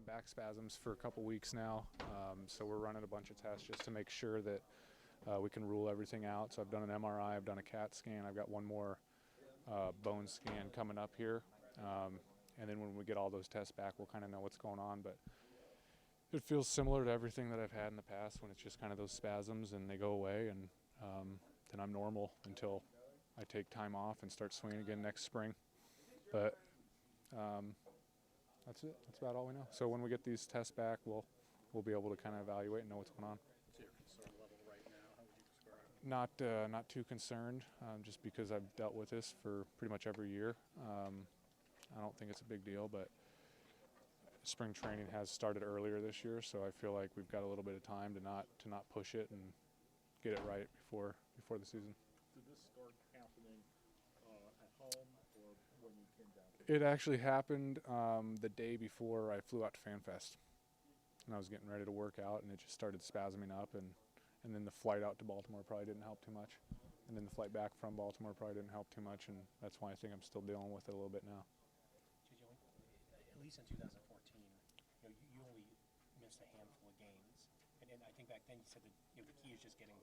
back spasms for a couple weeks now, so we're running a bunch of tests just to make sure that we can rule everything out. So I've done an MRI, I've done a CAT scan, I've got one more bone scan coming up here, and then when we get all those tests back, we'll kind of know what's going on. But it feels similar to everything that I've had in the past, when it's just kind of those spasms and they go away, and then I'm normal until I take time off and start swinging again next spring. But that's it. That's about all we know. So when we get these tests back, we'll be able to kind of evaluate and know what's going on. What's your concern level right now? How would you describe it? Not too concerned, just because I've dealt with this for pretty much every year. I don't think it's a big deal, but spring training has started earlier this year, so I feel like we've got a little bit of time to not push it and get it right before the season. Did this start happening at home or when you came down? It actually happened the day before I flew out to FanFest, and I was getting ready to work out, and it just started spasming up, and then the flight out to Baltimore probably didn't help too much, and then the flight back from Baltimore probably didn't help too much, and that's why I think I'm still dealing with it a little bit now. JJ, at least in 2014, you only missed a handful of games, and I think back then you said that the key is just getting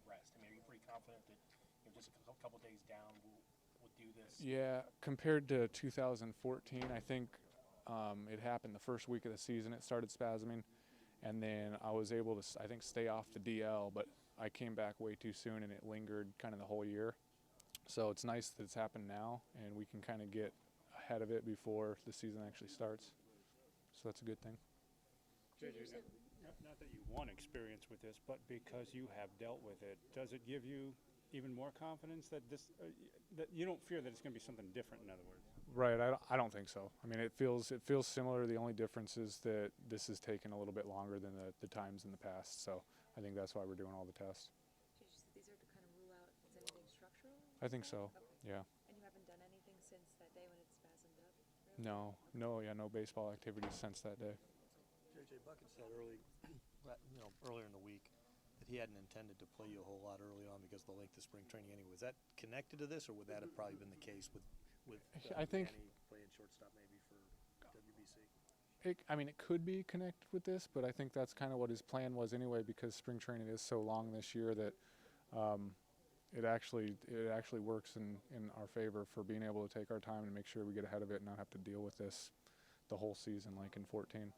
rest. I mean, are you pretty confident that just a couple days down we'll do this? Yeah, compared to 2014, I think it happened the first week of the season. It started spasming, and then I was able to, I think, stay off the DL, but I came back way too soon, and it lingered kind of the whole year. So it's nice that it's happened now, and we can kind of get ahead of it before the season actually starts. So that's a good thing. JJ, not that you want experience with this, but because you have dealt with it, does it give you even more confidence that that you don't fear that it's going to be something different? In other words, right? I don't think so. I mean, it feels similar. The only difference is that this has taken a little bit longer than the times in the past. So I think that's why we're doing all the tests. Did you say these are to kind of rule out if it's anything structural? I think so. Okay. Yeah. And you haven't done anything since that day when it spasmed up? Really? No baseball activities since that day. JJ Bucket said earlier in the week that he hadn't intended to play you a whole lot early on because of the length of spring training anyway. Was that connected to this, or would that have probably been the case with I think Manny playing shortstop maybe for WBC? It could be connected with this, but I think that's kind of what his plan was anyway, because spring training is so long this year that it actually works in our favor for being able to take our time and make sure we get ahead of it and not have to deal with this the whole season like in 2014.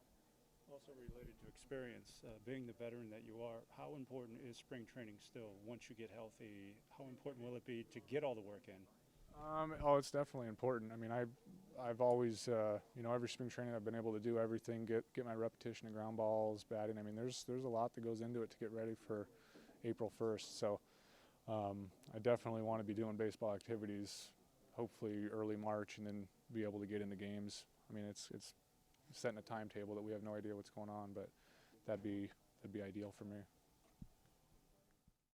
also related to experience, being the veteran that you are, how important is spring training still? Once you get healthy, how important will it be to get all the work in? It's definitely important. I mean, I've always, every spring training I've been able to do everything, get my repetition of ground balls, batting. I mean, there's a lot that goes into it to get ready for April 1st. So I definitely want to be doing baseball activities, hopefully early March, and then be able to get into games. I mean, it's setting a timetable that we have no idea what's going on, but that'd be ideal for me.